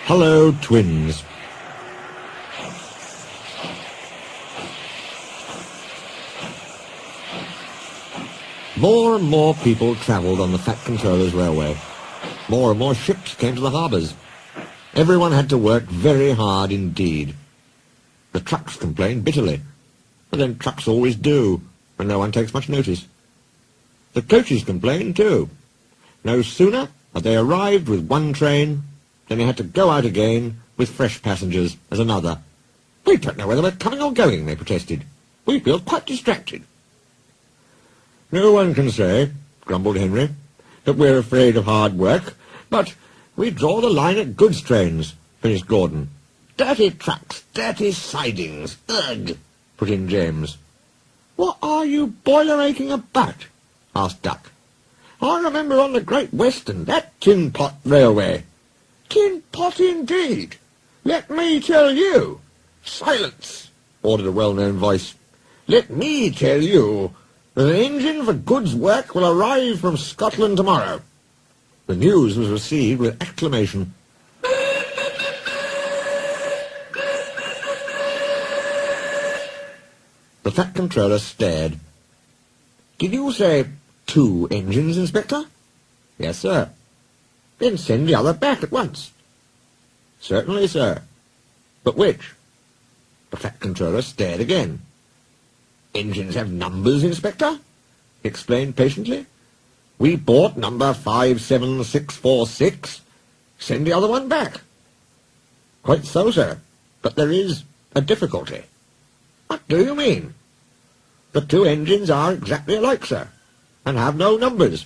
Hullo Twins. More and more people travelled on the Fat Controller's railway. More and more ships came to the harbours. Everyone had to work very hard indeed. The trucks complained bitterly, but then trucks always do, when no one takes much notice. The coaches complained too. No sooner had they arrived with one train than they had to go out again with fresh passengers as another. "We don't know whether we're coming or going," they protested. "We feel quite distracted." "No one can say," grumbled Henry, "that we're afraid of hard work, but we draw the line at goods trains," finished Gordon. "Dirty trucks, dirty sidings, ugh," put in James. "What are you boiler-aching about?" asked Duck. "I remember on the Great Western, that tin pot railway." "Tin pot indeed! Let me tell you—" "Silence!" ordered a well-known voice. "Let me tell you that an engine for goods work will arrive from Scotland tomorrow." The news was received with acclamation. The Fat Controller stared. "Did you say 2 engines, Inspector?" "Yes, sir." "Then send the other back at once." "Certainly, sir." "But which?" The Fat Controller stared again. "Engines have numbers, Inspector," he explained patiently. "We bought number 57646. Send the other one back." "Quite so, sir, but there is a difficulty." "What do you mean?" "The 2 engines are exactly alike, sir, and have no numbers.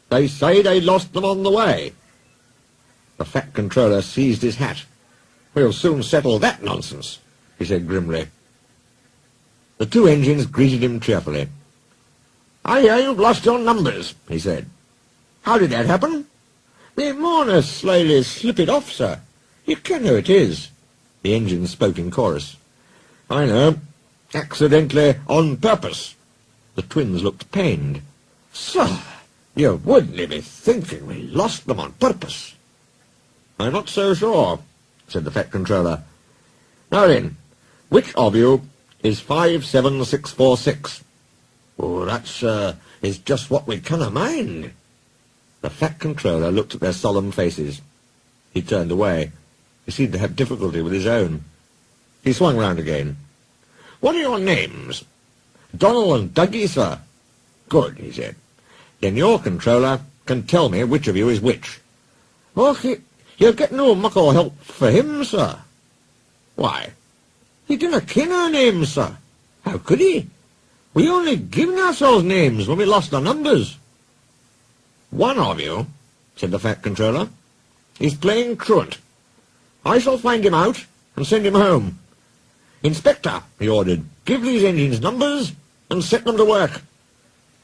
They say they lost them on the way." The Fat Controller seized his hat. "We'll soon settle that nonsense," he said grimly. The 2 engines greeted him cheerfully. "I hear you've lost your numbers," he said. "How did that happen?" "Me mourner slyly slip it off, sir. You ken who it is." The engines spoke in chorus. "I know. Accidentally, on purpose." The twins looked pained. "Sir, you wouldn't be thinking we lost them on purpose." "I'm not so sure," said the Fat Controller. "Now then, which of you is 57646? "Oh, that's, is just what we canna mind." The Fat Controller looked at their solemn faces. He turned away. He seemed to have difficulty with his own. He swung round again. "What are your names?" "Donald and Dougie, sir." "Good," he said. "Then your controller can tell me which of you is which." "Och, you'll get no muckle help for him, sir." "Why?" "He didn't ken our names, sir. How could he? We only given ourselves names when we lost our numbers." "One of you," said the Fat Controller, "is playing truant. I shall find him out and send him home. Inspector," he ordered, "give these engines numbers and set them to work."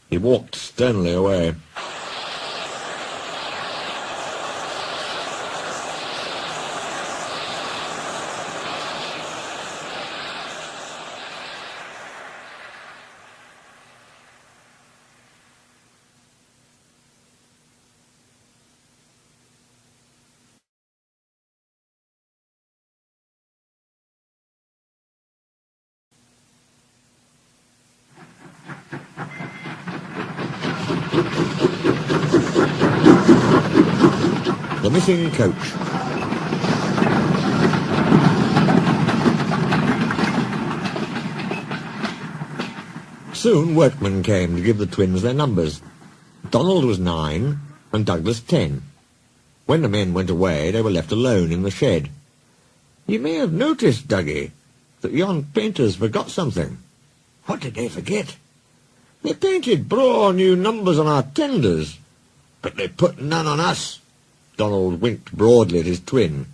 He walked sternly away. The missing coach. Soon workmen came to give the twins their numbers. Donald was 9 and Douglas 10. When the men went away, they were left alone in the shed. "You may have noticed, Dougie, that yon painters forgot something." "What did they forget?" "They painted braw new numbers on our tenders, but they put none on us." Donald winked broadly at his twin.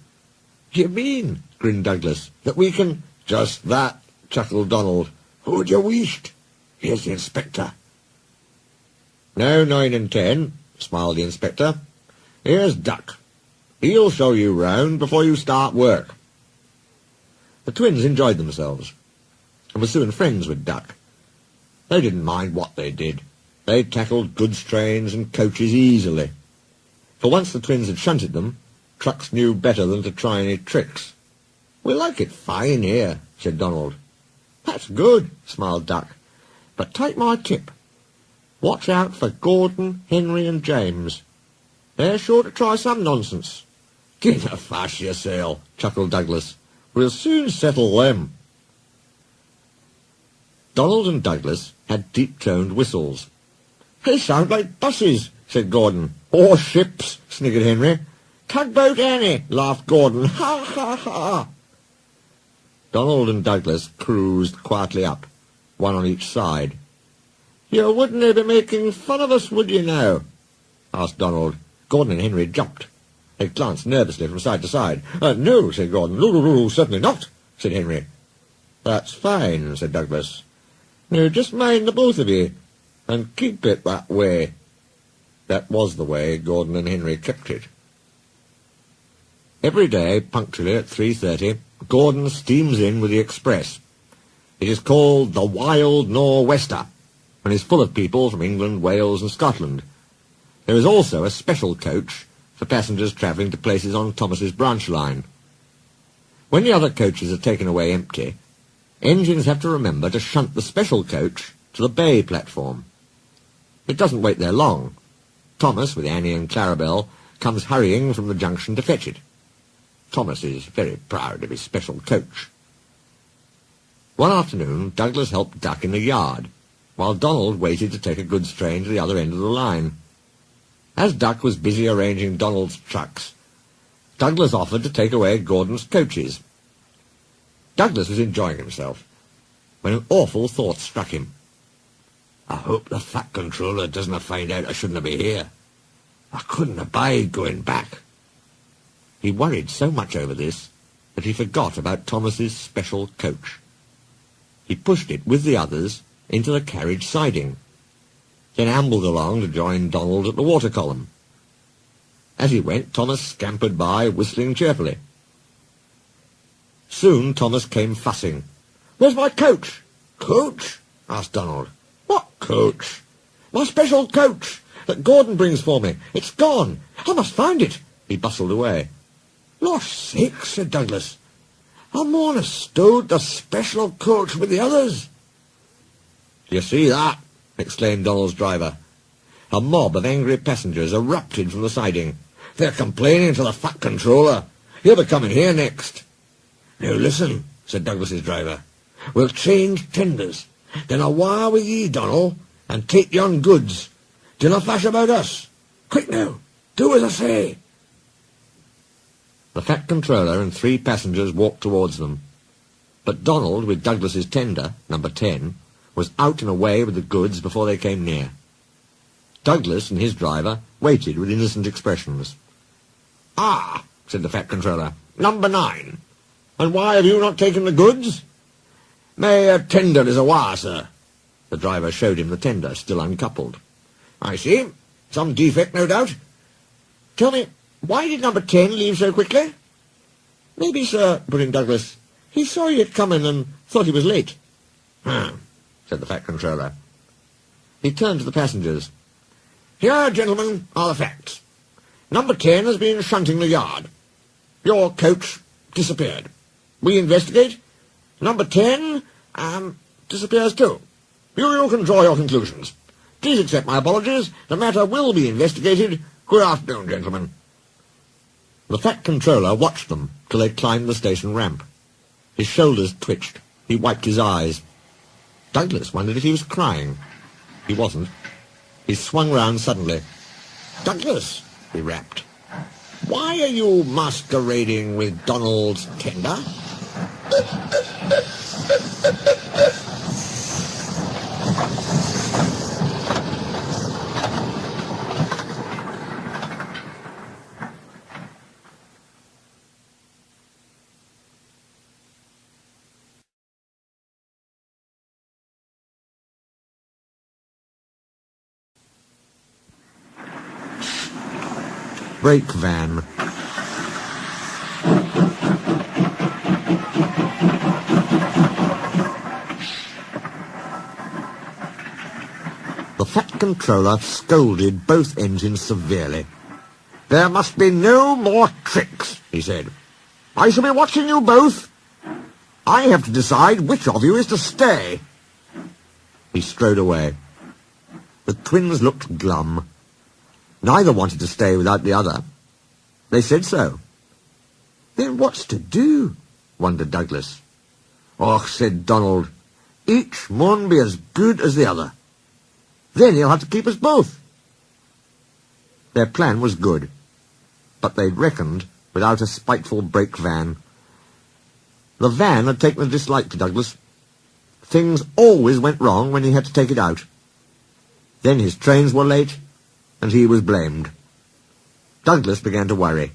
"Do you mean," grinned Douglas, "that we can—" "Just that," chuckled Donald. "Who'd you wished? Here's the Inspector." "No 9 and 10, smiled the Inspector. "Here's Duck. He'll show you round before you start work." The twins enjoyed themselves, and were soon friends with Duck. They didn't mind what they did. They tackled goods trains and coaches easily. For once the twins had shunted them, trucks knew better than to try any tricks. "We like it fine here," said Donald. "That's good," smiled Duck. "But take my tip. Watch out for Gordon, Henry and James. They're sure to try some nonsense." "Give a fuss yourself," chuckled Douglas. "We'll soon settle them." Donald and Douglas had deep-toned whistles. "They sound like buses," said Gordon. "Or ships," sniggered Henry. "Tugboat Annie," laughed Gordon. "Ha, ha, ha." Donald and Douglas cruised quietly up, one on each side. "You wouldn't be making fun of us, would you now?" asked Donald. Gordon and Henry jumped. They glanced nervously from side to side. "No," said Gordon. "No, certainly not," said Henry. "That's fine," said Douglas. "Now just mind the both of you, and keep it that way." That was the way Gordon and Henry kept it. Every day, punctually at 3:30, Gordon steams in with the express. It is called the Wild Nor'Wester, and is full of people from England, Wales and Scotland. There is also a special coach for passengers travelling to places on Thomas's branch line. When the other coaches are taken away empty, engines have to remember to shunt the special coach to the bay platform. It doesn't wait there long. Thomas, with Annie and Clarabelle, comes hurrying from the junction to fetch it. Thomas is very proud of his special coach. One afternoon, Douglas helped Duck in the yard, while Donald waited to take a goods train to the other end of the line. As Duck was busy arranging Donald's trucks, Douglas offered to take away Gordon's coaches. Douglas was enjoying himself, when an awful thought struck him. "I hope the Fat Controller doesn't find out I shouldn't be here. I couldn't abide going back." He worried so much over this that he forgot about Thomas's special coach. He pushed it with the others into the carriage siding, then ambled along to join Donald at the water column. As he went, Thomas scampered by, whistling cheerfully. Soon Thomas came fussing. "Where's my coach?" "Coach?" asked Donald. "What coach?" "My special coach that Gordon brings for me. It's gone. I must find it." He bustled away. "Lost sakes," said Douglas. "I'm on a stowed the special coach with the others." "You see that?" exclaimed Donald's driver. A mob of angry passengers erupted from the siding. "They're complaining to the Fat Controller. He'll be coming here next." "Now listen," said Douglas's driver. "We'll change tenders. Then I'll wire with ye, Donald, and take yon goods. Dinna fash about us. Quick now, do as I say." The Fat Controller and 3 passengers walked towards them. But Donald, with Douglas's tender, number 10, was out and away with the goods before they came near. Douglas and his driver waited with innocent expressions. "Ah," said the Fat Controller, "number 9. And why have you not taken the goods?" "My tender is awa, sir." The driver showed him the tender, still uncoupled. "I see. Some defect, no doubt. Tell me, why did number 10 leave so quickly?" "Maybe, sir," put in Douglas, "he saw you coming and thought he was late." Said the Fat Controller. He turned to the passengers. "Here, gentlemen, are the facts. Number 10 has been shunting the yard. Your coach disappeared. We investigate. Number 10, disappears too. You can draw your conclusions. Please accept my apologies. The matter will be investigated. Good afternoon, gentlemen." The Fat Controller watched them till they climbed the station ramp. His shoulders twitched. He wiped his eyes. Douglas wondered if he was crying. He wasn't. He swung round suddenly. "Douglas," he rapped, "why are you masquerading with Donald's tender?" Brake van. The Fat Controller scolded both engines severely. "There must be no more tricks," he said. "I shall be watching you both. I have to decide which of you is to stay." He strode away. The twins looked glum. Neither wanted to stay without the other. They said so. "Then what's to do?" wondered Douglas. "Och," said Donald, "each mun be as good as the other. Then he'll have to keep us both." Their plan was good, but they'd reckoned without a spiteful brake van. The van had taken a dislike to Douglas. Things always went wrong when he had to take it out. Then his trains were late, and he was blamed. Douglas began to worry.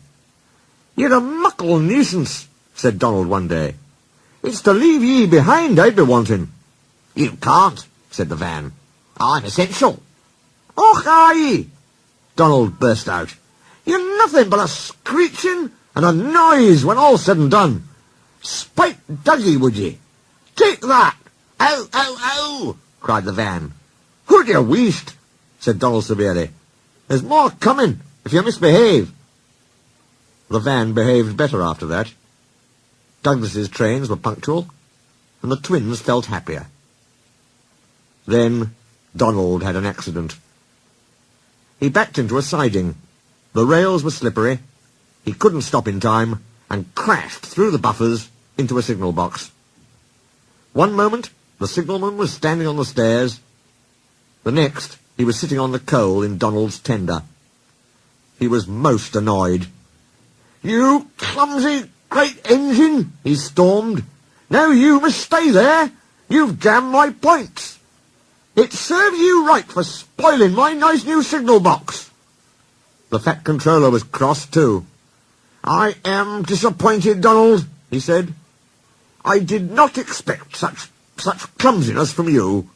"You're a muckle nuisance," said Donald one day. "It's to leave ye behind I'd be wanting." "You can't," said the van. "I'm essential." "Och, aye!" Donald burst out. "You're nothing but a screeching and a noise when all's said and done. Spite Dougie, would ye? Take that!" "Ow, ow, ow!" cried the van. "Who'd you weest?" said Donald severely. "There's more coming, if you misbehave." The van behaved better after that. Douglas's trains were punctual, and the twins felt happier. Then Donald had an accident. He backed into a siding. The rails were slippery. He couldn't stop in time, and crashed through the buffers into a signal box. One moment, the signalman was standing on the stairs. The next, he was sitting on the coal in Donald's tender. He was most annoyed. "You clumsy great engine," he stormed. "Now you must stay there. You've jammed my points. It serves you right for spoiling my nice new signal box." The fat controller was cross too. "I am disappointed, Donald," he said. "I did not expect such clumsiness from you.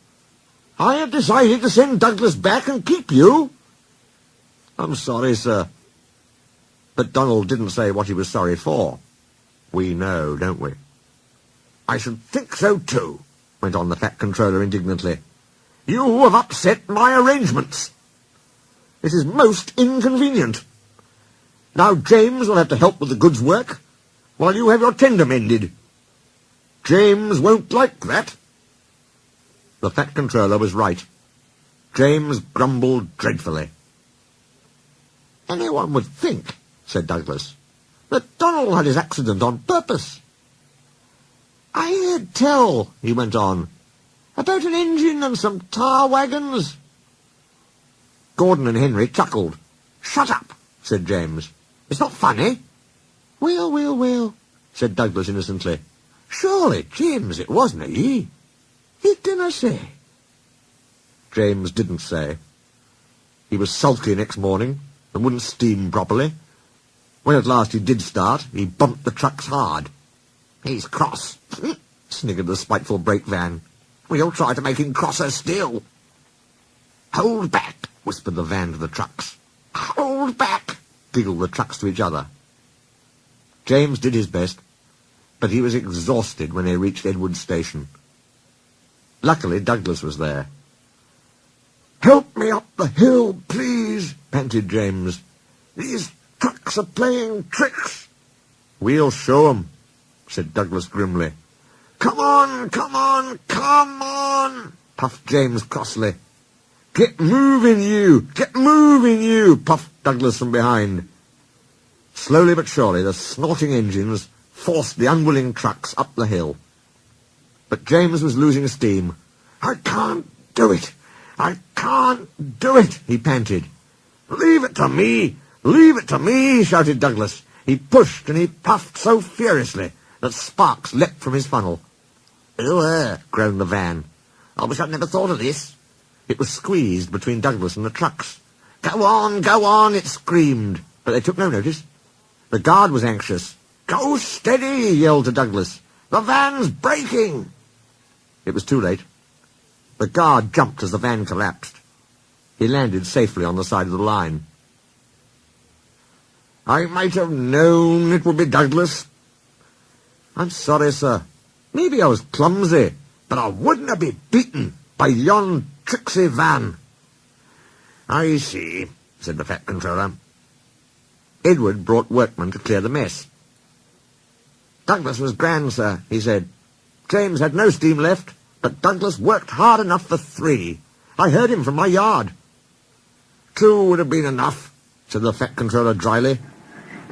I have decided to send Douglas back and keep you." "I'm sorry, sir." But Donald didn't say what he was sorry for. We know, don't we? "I should think so too," went on the fat controller indignantly. "You have upset my arrangements. It is most inconvenient. Now James will have to help with the goods work, while you have your tender mended. James won't like that." The fat controller was right. James grumbled dreadfully. "Anyone would think," said Douglas, "that Donald had his accident on purpose. I heard tell," he went on, "about an engine and some tar wagons." Gordon and Henry chuckled. "Shut up," said James. "It's not funny." Well, said Douglas innocently. "Surely, James, it wasn't he? He didn't say." James didn't say. He was sulky next morning and wouldn't steam properly. When at last he did start, he bumped the trucks hard. "He's cross," sniggered the spiteful brake van. "We'll try to make him crosser still." "Hold back," whispered the van to the trucks. "Hold back," giggled the trucks to each other. James did his best, but he was exhausted when they reached Edward Station. Luckily, Douglas was there. "Help me up the hill, please," panted James. "These trucks are playing tricks." "We'll show 'em," said Douglas grimly. Come on, puffed James crossly. Get moving, you, puffed Douglas from behind. Slowly but surely, the snorting engines forced the unwilling trucks up the hill. But James was losing steam. "I can't do it, he panted. Leave it to me, shouted Douglas. He pushed and he puffed so furiously that sparks leapt from his funnel. "Ugh," groaned the van. "I wish I'd never thought of this." It was squeezed between Douglas and the trucks. Go on, it screamed, but they took no notice. The guard was anxious. "Go steady," he yelled to Douglas. "The van's breaking." It was too late. The guard jumped as the van collapsed. He landed safely on the side of the line. "I might have known it would be Douglas." "I'm sorry, sir. Maybe I was clumsy, but I wouldn't be beaten by yon tricksy van." "I see," said the fat controller. Edward brought workmen to clear the mess. "Douglas was grand, sir," he said. "James had no steam left, but Douglas worked hard enough for 3. I heard him from my yard." "2 would have been enough," said the Fat Controller dryly.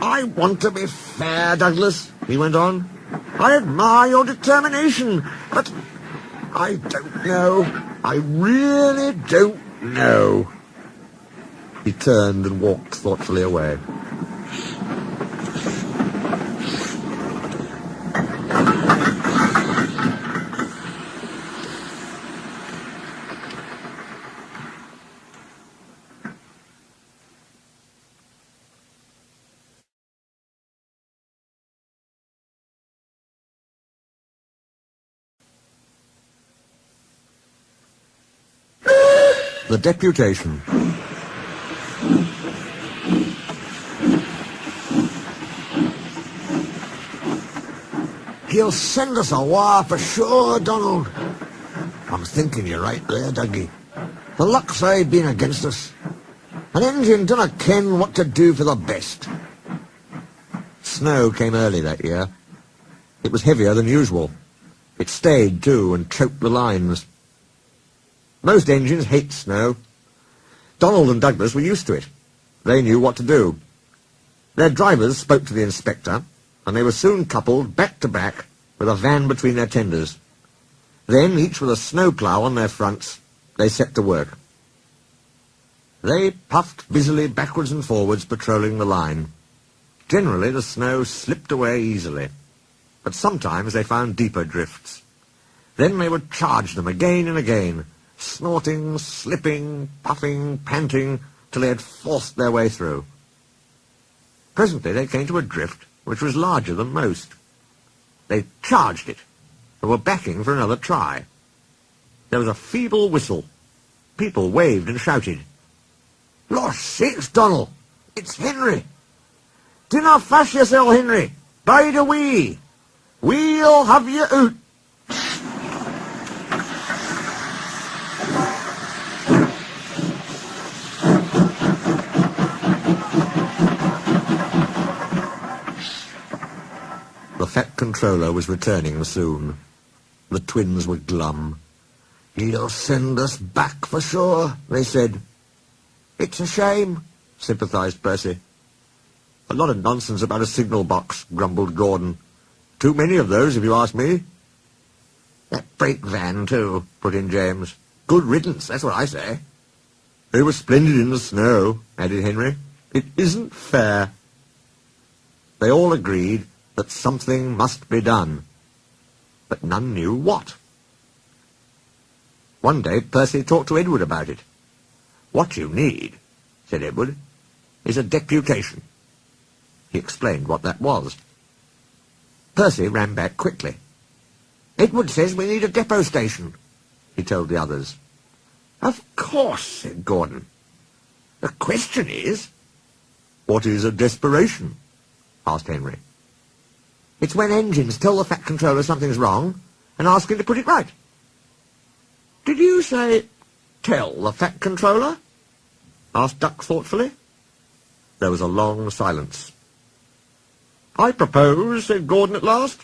"I want to be fair, Douglas," he went on. "I admire your determination, but I don't know. I really don't know." He turned and walked thoughtfully away. The Deputation. "He'll send us a war for sure, Donald." "I'm thinking you're right there, Dougie. The luck's aye been against us. An engine dunna ken what to do for the best." Snow came early that year. It was heavier than usual. It stayed, too, and choked the lines. Most engines hate snow. Donald and Douglas were used to it. They knew what to do. Their drivers spoke to the inspector, and they were soon coupled back to back with a van between their tenders. Then, each with a snowplough on their fronts, they set to work. They puffed busily backwards and forwards, patrolling the line. Generally, the snow slipped away easily, but sometimes they found deeper drifts. Then they would charge them again and again, snorting, slipping, puffing, panting, till they had forced their way through. Presently they came to a drift which was larger than most. They charged it, and were backing for another try. There was a feeble whistle. People waved and shouted. "Lost sakes, Donald! It's Henry! Dinna fash yourself, Henry! Bide a wee! We'll have you out!" The Fat Controller was returning soon. The twins were glum. "He'll send us back for sure," they said. "It's a shame," sympathised Percy. "A lot of nonsense about a signal box," grumbled Gordon. "Too many of those, if you ask me." "That brake van, too," put in James. "Good riddance, that's what I say." "They were splendid in the snow," added Henry. "It isn't fair." They all agreed that something must be done, but none knew what. One day Percy talked to Edward about it. "What you need," said Edward, "is a deputation." He explained what that was. Percy ran back quickly. "Edward says we need a depot station," he told the others. "Of course," said Gordon. "The question is—" "What is a desperation?" asked Henry. "It's when engines tell the Fat Controller something's wrong and ask him to put it right." "Did you say tell the Fat Controller?" asked Duck thoughtfully. There was a long silence. "I propose," said Gordon at last,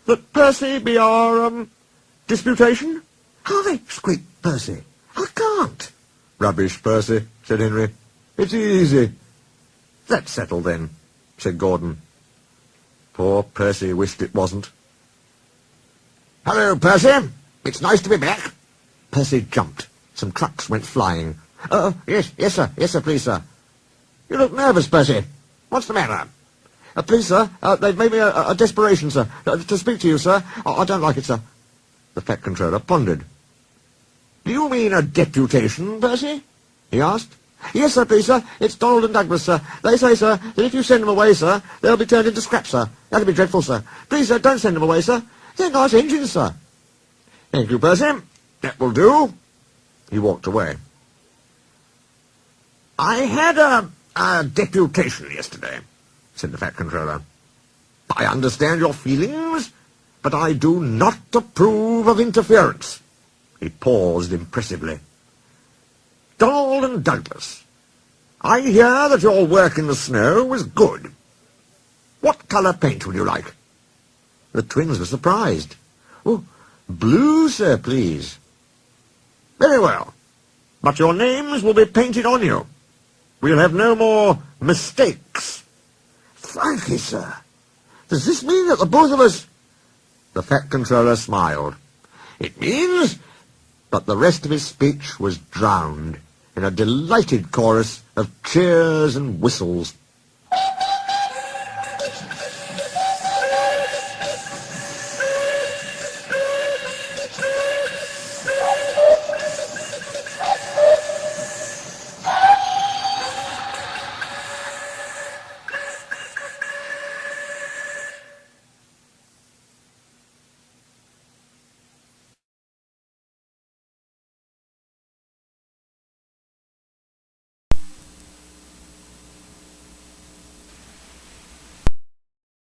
"that Percy be our, disputation." "Hi!" squeaked Percy. "I can't." "Rubbish, Percy," said Henry. "It's easy." "That's settled then," said Gordon. Poor Percy wished it wasn't. "Hello, Percy. It's nice to be back." Percy jumped. Some trucks went flying. Yes, sir, please, sir." "You look nervous, Percy. What's the matter?" "Please, sir, they've made me a desperation, sir. To speak to you, sir. I don't like it, sir." The Fat Controller pondered. "Do you mean a deputation, Percy?" he asked. "Yes, sir, please, sir. It's Donald and Douglas, sir. They say, sir, that if you send them away, sir, they'll be turned into scrap, sir. That'll be dreadful, sir. Please, sir, don't send them away, sir. They're nice engines, sir." "Thank you, Percy. That will do." He walked away. "I had a deputation yesterday," said the Fat Controller. "I understand your feelings, but I do not approve of interference." He paused impressively. "Donald and Douglas, I hear that your work in the snow was good. What colour paint would you like? The twins were surprised. Oh, blue, sir, please. Very well. But your names will be painted on you. We'll have no more mistakes. Thank you, sir. Does this mean that the both of us... The Fat Controller smiled. It means... But the rest of his speech was drowned in a delighted chorus of cheers and whistles.